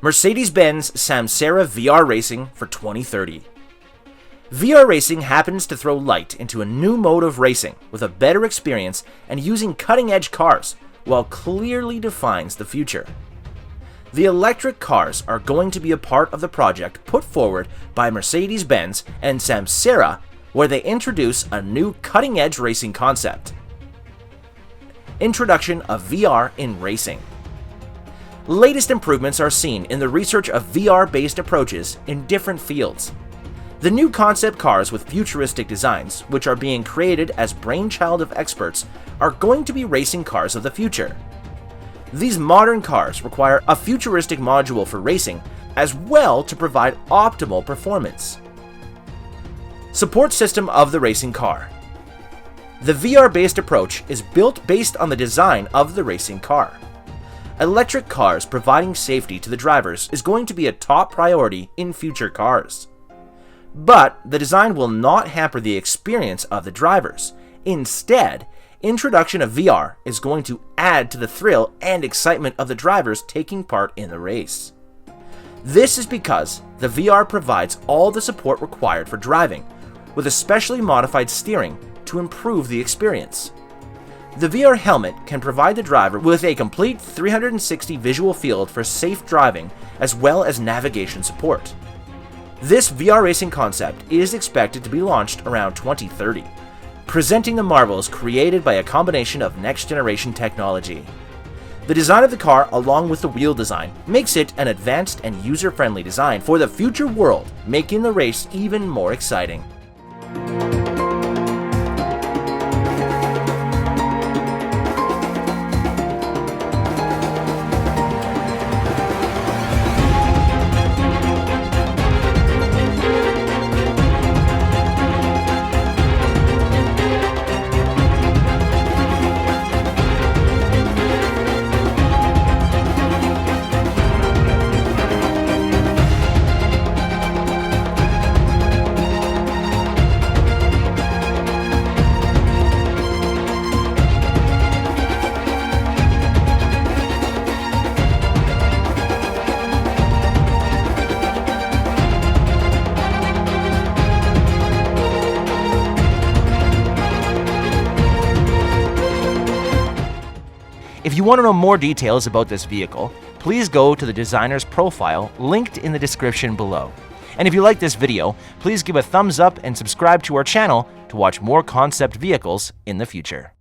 Mercedes-Benz Samsara VR Racing for 2030. VR racing happens to throw light into a new mode of racing with a better experience and using cutting-edge cars, while clearly defines the future. The electric cars are going to be a part of the project put forward by Mercedes-Benz and Samsara, where they introduce a new cutting-edge racing concept. Introduction of VR in racing. Latest improvements are seen in the research of VR-based approaches in different fields. The new concept cars with futuristic designs, which are being created as brainchild of experts, are going to be racing cars of the future. These modern cars require a futuristic module for racing, as well to provide optimal performance. Support system of the racing car. The VR-based approach is built based on the design of the racing car. Electric cars providing safety to the drivers is going to be a top priority in future cars. But the design will not hamper the experience of the drivers. Instead, introduction of VR is going to add to the thrill and excitement of the drivers taking part in the race. This is because the VR provides all the support required for driving, with a specially modified steering to improve the experience. The VR helmet can provide the driver with a complete 360 visual field for safe driving as well as navigation support. This VR racing concept is expected to be launched around 2030, presenting the marvels created by a combination of next-generation technology. The design of the car, along with the wheel design, makes it an advanced and user-friendly design for the future world, making the race even more exciting. If you want to know more details about this vehicle, please go to the designer's profile linked in the description below. And if you like this video, please give a thumbs up and subscribe to our channel to watch more concept vehicles in the future.